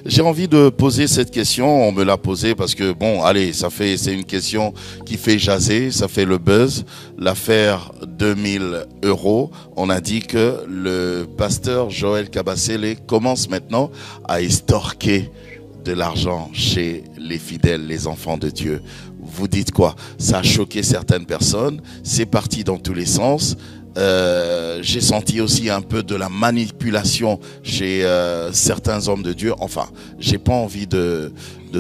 J'ai envie de poser cette question. On me l'a posée parce que, bon, allez, c'est une question qui fait jaser, ça fait le buzz. L'affaire 2000 €. On a dit que le pasteur Joël Kabasele commence maintenant à estorquer de l'argent chez les fidèles, les enfants de Dieu. Vous dites quoi? Ça a choqué certaines personnes. C'est parti dans tous les sens. J'ai senti aussi un peu de la manipulation chez certains hommes de Dieu. Enfin, j'ai pas envie de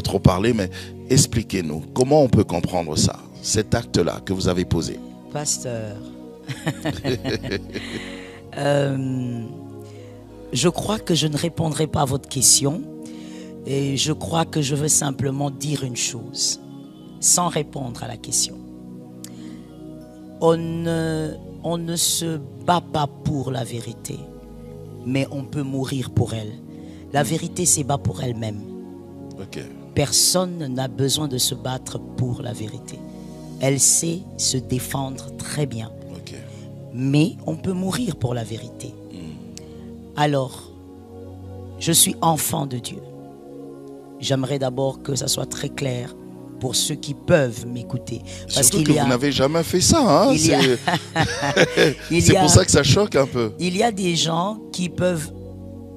trop parler, mais expliquez-nous, comment on peut comprendre ça, cet acte-là que vous avez posé? Pasteur, je crois que je ne répondrai pas à votre question et je crois que je veux simplement dire une chose, sans répondre à la question. On ne se bat pas pour la vérité, mais on peut mourir pour elle. La vérité se bat pour elle-même. Okay. Personne n'a besoin de se battre pour la vérité. Elle sait se défendre très bien. Okay. Mais on peut mourir pour la vérité. Alors, je suis enfant de Dieu. J'aimerais d'abord que ça soit très clair pour ceux qui peuvent m'écouter. Parce surtout que vous n'avez jamais fait ça. Hein? C'est pour ça que ça choque un peu. Il y a des gens qui peuvent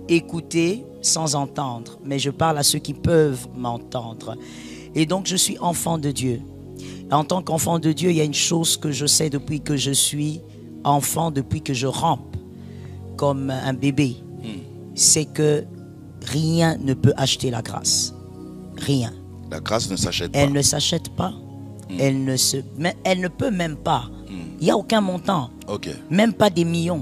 écouter sans entendre, mais je parle à ceux qui peuvent m'entendre. Et donc, je suis enfant de Dieu. En tant qu'enfant de Dieu, il y a une chose que je sais depuis que je suis enfant, depuis que je rampe comme un bébé. C'est que rien ne peut acheter la grâce. Rien. La grâce ne s'achète pas. Elle ne s'achète pas. Elle ne peut même pas. Il n'y a aucun montant. Okay. Même pas des millions.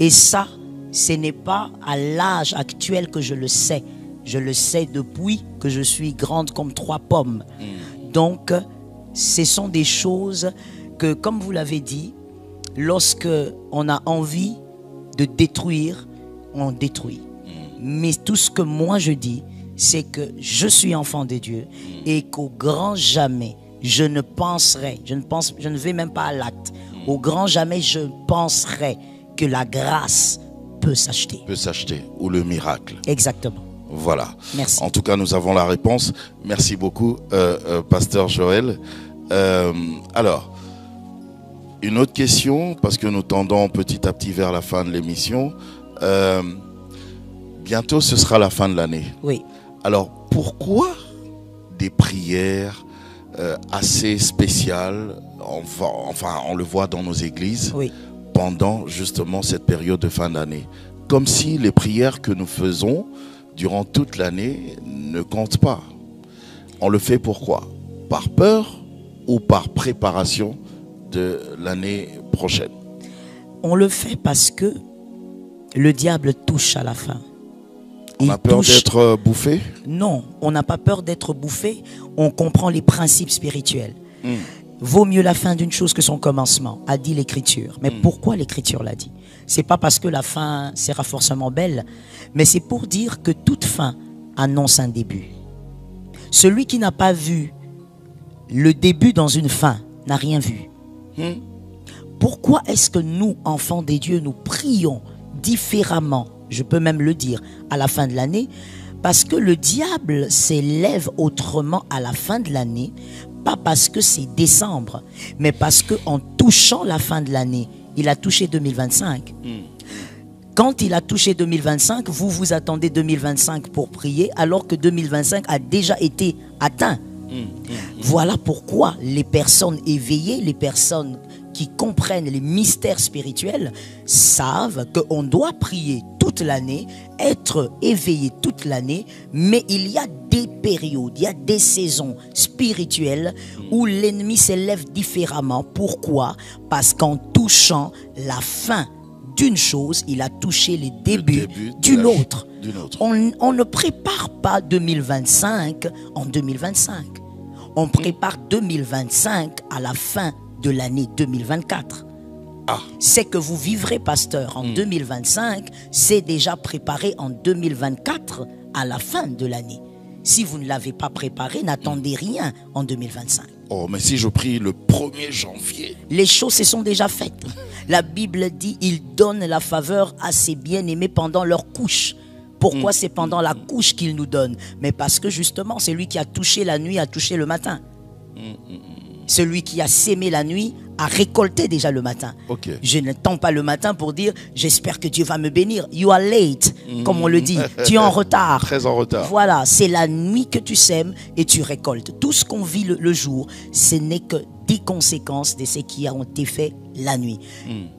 Et ça, ce n'est pas à l'âge actuel que je le sais. Je le sais depuis que je suis grande comme 3 pommes. Donc, ce sont des choses que, comme vous l'avez dit, lorsque on a envie de détruire, on détruit. Mais tout ce que moi je dis, c'est que je suis enfant de Dieu et qu'au grand jamais, je ne vais même pas à l'acte. Au grand jamais, je penserai que la grâce peut s'acheter. Peut s'acheter, ou le miracle. Exactement. Voilà. Merci. En tout cas, nous avons la réponse. Merci beaucoup, pasteur Joël. Alors, une autre question, parce que nous tendons petit à petit vers la fin de l'émission. Bientôt, ce sera la fin de l'année. Oui. Alors, pourquoi des prières assez spéciales, enfin, on le voit dans nos églises, Oui. pendant justement cette période de fin d'année? Comme si les prières que nous faisons durant toute l'année ne comptent pas. On le fait pourquoi? Par peur ou par préparation de l'année prochaine? On le fait parce que le diable touche à la fin. On a peur d'être bouffé? Non, on n'a pas peur d'être bouffé. On comprend les principes spirituels. Vaut mieux la fin d'une chose que son commencement, a dit l'Écriture. Mais pourquoi l'Écriture l'a dit? C'est pas parce que la fin sera forcément belle, mais c'est pour dire que toute fin annonce un début. Celui qui n'a pas vu le début dans une fin n'a rien vu. Pourquoi est-ce que nous, enfants des dieux, nous prions différemment? Je peux même le dire à la fin de l'année, parce que le diable s'élève autrement à la fin de l'année, pas parce que c'est décembre, mais parce qu'en touchant la fin de l'année, il a touché 2025. Quand il a touché 2025, vous vous attendez 2025 pour prier, alors que 2025 a déjà été atteint. Voilà pourquoi les personnes éveillées, les personnes qui comprennent les mystères spirituels savent qu'on doit prier toute l'année, être éveillé toute l'année, mais il y a des périodes, il y a des saisons spirituelles où l'ennemi s'élève différemment. Pourquoi? Parce qu'en touchant la fin d'une chose, il a touché les débuts d'une autre. On ne prépare pas 2025 en 2025. On prépare 2025 à la fin de l'année 2024. C'est que vous vivrez, pasteur, en 2025, c'est déjà préparé en 2024 à la fin de l'année. Si vous ne l'avez pas préparé, n'attendez rien en 2025. Oh, mais si je prie le 1er janvier? Les choses se sont déjà faites. La Bible dit, il donne la faveur à ses bien-aimés pendant leur couche. Pourquoi c'est pendant la couche qu'il nous donne? Mais parce que justement, c'est lui qui a touché la nuit, a touché le matin. Celui qui a sémé la nuit a récolté déjà le matin. Okay. Je n'attends pas le matin pour dire j'espère que Dieu va me bénir. You are late, comme on le dit. Tu es en retard. Très en retard. Voilà, c'est la nuit que tu sèmes et tu récoltes. Tout ce qu'on vit le jour, ce n'est que des conséquences de ce qui a été fait la nuit.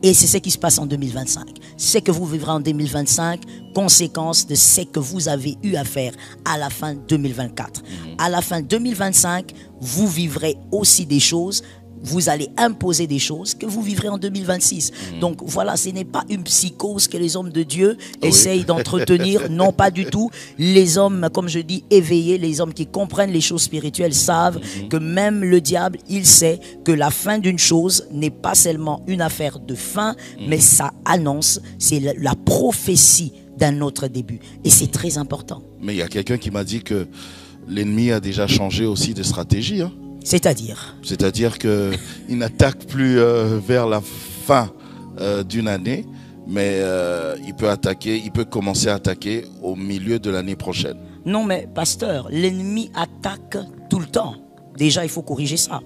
Et c'est ce qui se passe en 2025. Ce que vous vivrez en 2025, conséquence de ce que vous avez eu à faire à la fin 2024. À la fin 2025, vous vivrez aussi des choses. Vous allez imposer des choses que vous vivrez en 2026. Donc voilà, ce n'est pas une psychose que les hommes de Dieu essayent d'entretenir. Non, pas du tout. Les hommes, comme je dis, éveillés, les hommes qui comprennent les choses spirituelles savent que même le diable, il sait que la fin d'une chose n'est pas seulement une affaire de fin, mais ça annonce, c'est la prophétie d'un autre début. Et c'est très important. Mais il y a quelqu'un qui m'a dit que l'ennemi a déjà changé aussi de stratégie, hein. C'est-à-dire qu'il n'attaque plus vers la fin d'une année, mais il peut commencer à attaquer au milieu de l'année prochaine. Non, mais pasteur, l'ennemi attaque tout le temps. Déjà, il faut corriger ça.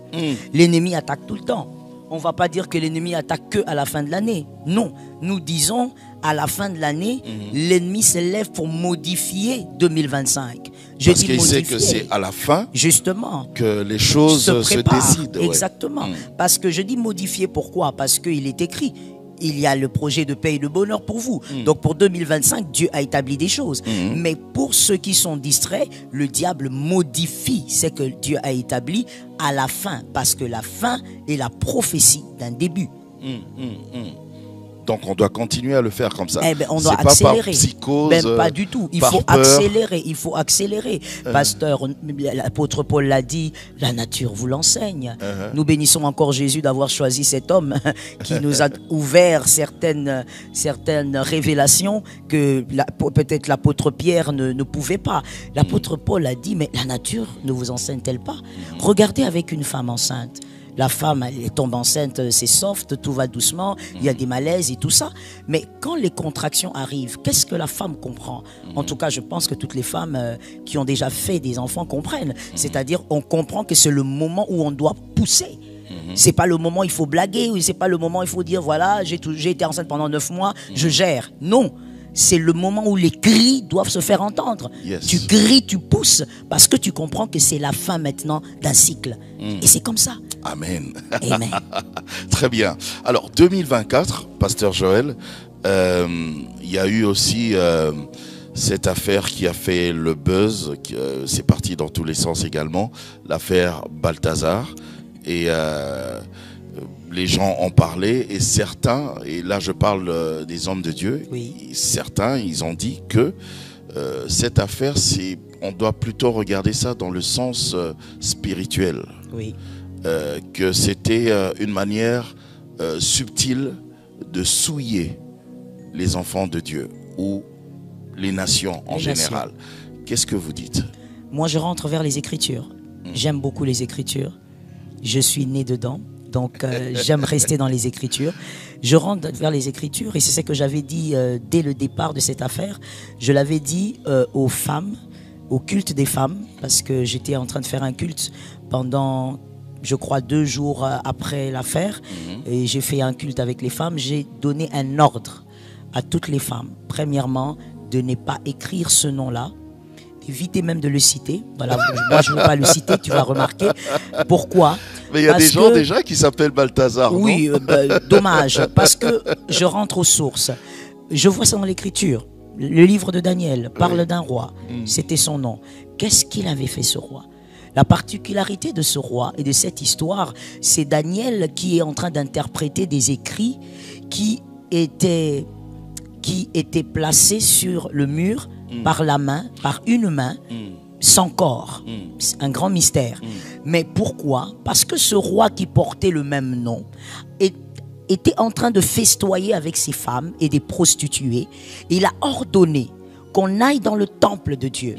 L'ennemi attaque tout le temps. On ne va pas dire que l'ennemi attaque que à la fin de l'année. Non, nous disons à la fin de l'année, l'ennemi se lève pour modifier 2025. Parce qu'il sait que c'est à la fin justement que les choses se décident. Exactement. Parce que je dis modifier, pourquoi? Parce qu'il est écrit, il y a le projet de paix et de bonheur pour vous. Donc pour 2025, Dieu a établi des choses. Mais pour ceux qui sont distraits, le diable modifie ce que Dieu a établi à la fin. Parce que la fin est la prophétie d'un début. Donc on doit continuer à le faire comme ça. On doit accélérer. Pas par psychose, même pas du tout. Il faut accélérer. Il faut accélérer. Pasteur, l'apôtre Paul l'a dit, la nature vous l'enseigne. Nous bénissons encore Jésus d'avoir choisi cet homme qui nous a ouvert certaines révélations que peut-être l'apôtre Pierre ne pouvait pas. L'apôtre Paul a dit, mais la nature ne vous enseigne-t-elle pas? Regardez avec une femme enceinte. La femme, elle tombe enceinte, c'est soft, tout va doucement, il y a des malaises et tout ça. Mais quand les contractions arrivent, qu'est-ce que la femme comprend? En tout cas, je pense que toutes les femmes qui ont déjà fait des enfants comprennent. C'est-à-dire, on comprend que c'est le moment où on doit pousser. C'est pas le moment où il faut blaguer, ou c'est pas le moment où il faut dire, voilà, j'ai été enceinte pendant 9 mois, je gère. Non. C'est le moment où les cris doivent se faire entendre. Tu cries, tu pousses, parce que tu comprends que c'est la fin maintenant d'un cycle. Et c'est comme ça. Amen. Amen. Très bien. Alors, 2024, Pasteur Joël, il y a eu aussi cette affaire qui a fait le buzz, c'est parti dans tous les sens également, l'affaire Balthazar. Et les gens en parlaient et certains, et là je parle des hommes de Dieu, certains, ils ont dit que cette affaire, on doit plutôt regarder ça dans le sens spirituel. Que c'était une manière subtile de souiller les enfants de Dieu ou les nations en général. Qu'est-ce que vous dites? Moi, je rentre vers les Écritures. J'aime beaucoup les Écritures. Je suis né dedans. Donc, j'aime rester dans les Écritures. Je rentre vers les Écritures et c'est ce que j'avais dit dès le départ de cette affaire. Je l'avais dit aux femmes, au culte des femmes, parce que j'étais en train de faire un culte pendant, je crois, 2 jours après l'affaire. Et j'ai fait un culte avec les femmes. J'ai donné un ordre à toutes les femmes. Premièrement, de ne pas écrire ce nom-là. Évitez même de le citer. Voilà, moi, je ne veux pas le citer, tu vas remarquer. Pourquoi? Mais il y a des gens déjà qui s'appellent Balthazar. Oui, dommage. Parce que je rentre aux sources. Je vois ça dans l'Écriture. Le livre de Daniel parle d'un roi. C'était son nom. Qu'est-ce qu'il avait fait, ce roi? La particularité de ce roi et de cette histoire, c'est Daniel qui est en train d'interpréter des écrits qui étaient placés sur le mur par la main, par une main, sans corps. Un grand mystère. Mais pourquoi? Parce que ce roi qui portait le même nom était en train de festoyer avec ses femmes et des prostituées. Il a ordonné qu'on aille dans le temple de Dieu,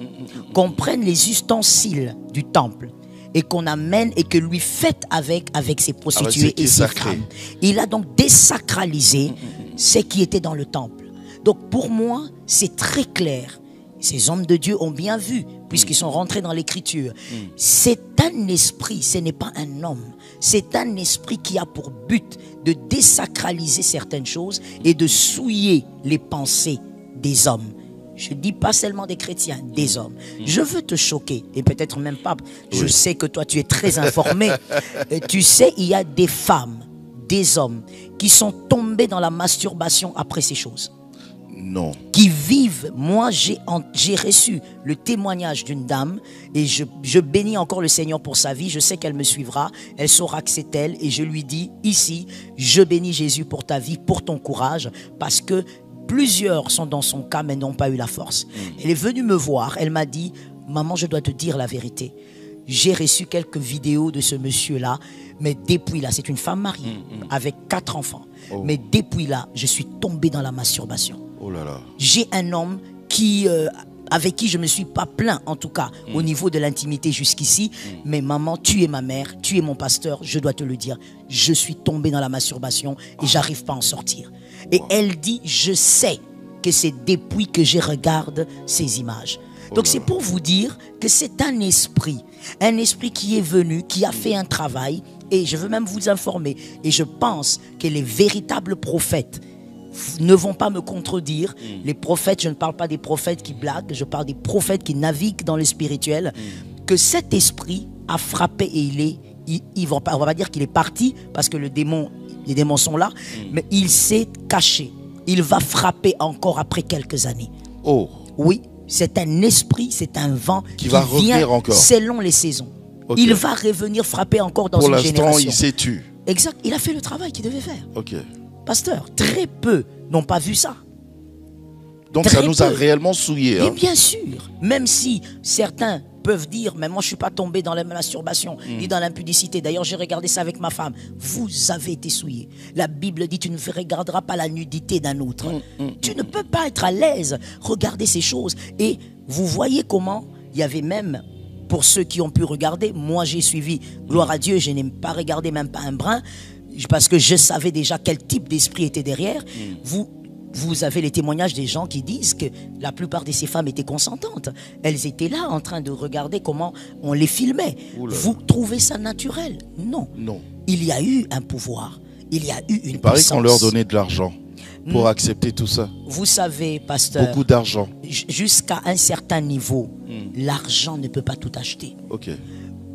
qu'on prenne les ustensiles du temple et qu'on amène et que lui fête avec ses prostituées et ses femmes. Il a donc désacralisé ce qui était dans le temple. Donc pour moi, c'est très clair ces hommes de Dieu ont bien vu, puisqu'ils sont rentrés dans l'écriture. C'est un esprit, ce n'est pas un homme. C'est un esprit qui a pour but de désacraliser certaines choses et de souiller les pensées des hommes. Je ne dis pas seulement des chrétiens, des hommes. Je veux te choquer, et peut-être même pas. Je sais que toi, tu es très informé. Tu sais, il y a des femmes, des hommes qui sont tombés dans la masturbation après ces choses. Non. Qui vivent. Moi, j'ai reçu le témoignage d'une dame et je bénis encore le Seigneur pour sa vie. Je sais qu'elle me suivra. Elle saura que c'est elle. Et je lui dis ici, je bénis Jésus pour ta vie, pour ton courage, parce que plusieurs sont dans son cas mais n'ont pas eu la force. Elle est venue me voir. Elle m'a dit, maman, je dois te dire la vérité. J'ai reçu quelques vidéos de ce monsieur-là, mais depuis là, c'est une femme mariée avec 4 enfants. Oh. Mais depuis là, je suis tombé dans la masturbation. Oh là là. J'ai un homme qui, avec qui je ne me suis pas plaint, en tout cas, au niveau de l'intimité jusqu'ici. Mais maman, tu es ma mère, tu es mon pasteur, je dois te le dire. Je suis tombé dans la masturbation et j'arrive pas à en sortir. Et elle dit, je sais que c'est depuis que je regarde ces images. Donc c'est pour vous dire que c'est un esprit qui est venu, qui a fait un travail. Et je veux même vous informer, et je pense que les véritables prophètes ne vont pas me contredire. Les prophètes, je ne parle pas des prophètes qui blaguent, je parle des prophètes qui naviguent dans le spirituel. Que cet esprit a frappé et on va pas dire qu'il est parti, parce que les démons sont là, mais il s'est caché. Il va frapper encore après quelques années. Oh. Oui, c'est un esprit, c'est un vent qui va vient revenir encore selon les saisons. Okay. Il va revenir frapper encore dans une génération. Pour l'instant, il s'est tué. Exact, il a fait le travail qu'il devait faire. Ok. Pasteur, très peu n'ont pas vu ça. Donc très ça nous a réellement souillés. Et bien sûr, même si certains peuvent dire, mais moi je ne suis pas tombé dans la masturbation ni dans l'impudicité. D'ailleurs, j'ai regardé ça avec ma femme. Vous avez été souillés. La Bible dit, tu ne regarderas pas la nudité d'un autre. Tu ne peux pas être à l'aise. Regardez ces choses. Et vous voyez comment il y avait même, pour ceux qui ont pu regarder, moi j'ai suivi, gloire à Dieu, je n'ai pas regardé même pas un brin, parce que je savais déjà quel type d'esprit était derrière. Vous avez les témoignages des gens qui disent que la plupart de ces femmes étaient consentantes. Elles étaient là en train de regarder comment on les filmait. Vous trouvez ça naturel? Non. Non. Il y a eu un pouvoir. Il y a eu une puissance. Il paraît qu'on leur donnait de l'argent pour accepter tout ça. Vous savez, pasteur, beaucoup d'argent. Jusqu'à un certain niveau, l'argent ne peut pas tout acheter. Ok.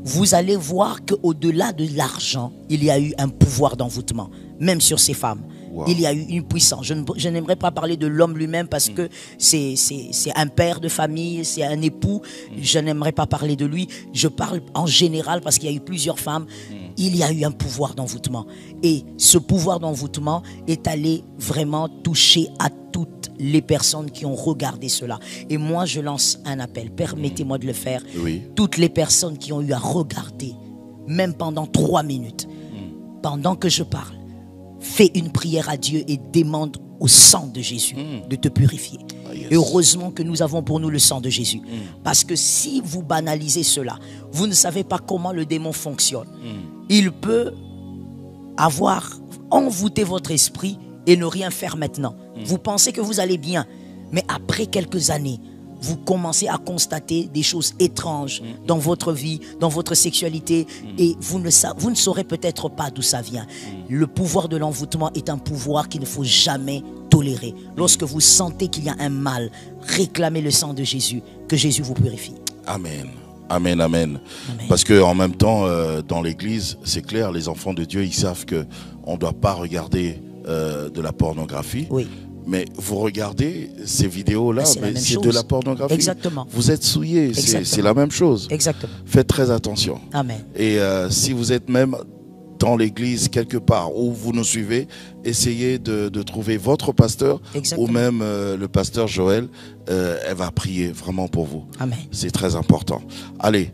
Vous allez voir qu'au-delà de l'argent, il y a eu un pouvoir d'envoûtement, même sur ces femmes. Wow. Il y a eu une puissance. Je n'aimerais pas parler de l'homme lui-même parce que c'est un père de famille, c'est un époux. Je n'aimerais pas parler de lui. Je parle en général parce qu'il y a eu plusieurs femmes. Il y a eu un pouvoir d'envoûtement. Et ce pouvoir d'envoûtement est allé vraiment toucher à toutes les personnes qui ont regardé cela. Et moi, je lance un appel. Permettez-moi de le faire. Oui. Toutes les personnes qui ont eu à regarder, même pendant 3 minutes, pendant que je parle, fais une prière à Dieu et demande au sang de Jésus de te purifier. Yes. Heureusement que nous avons pour nous le sang de Jésus. Parce que si vous banalisez cela, vous ne savez pas comment le démon fonctionne. Il peut avoir envoûté votre esprit et ne rien faire maintenant. Vous pensez que vous allez bien, mais après quelques années, vous commencez à constater des choses étranges dans votre vie, dans votre sexualité, et vous ne saurez peut-être pas d'où ça vient. Le pouvoir de l'envoûtement est un pouvoir qu'il ne faut jamais tolérer. Lorsque vous sentez qu'il y a un mal, réclamez le sang de Jésus, que Jésus vous purifie. Amen. Amen, amen. Amen. Parce qu'en même temps, dans l'église, c'est clair, les enfants de Dieu, ils savent qu'on ne doit pas regarder de la pornographie. Oui. Mais vous regardez ces vidéos-là, c'est de la pornographie. Exactement. Vous êtes souillés, c'est la même chose. Exactement. Faites très attention. Amen. Et si vous êtes même dans l'église quelque part où vous nous suivez, essayez de trouver votre pasteur. Exactement. Ou même le pasteur Joël, elle va prier vraiment pour vous. Amen. C'est très important. Allez.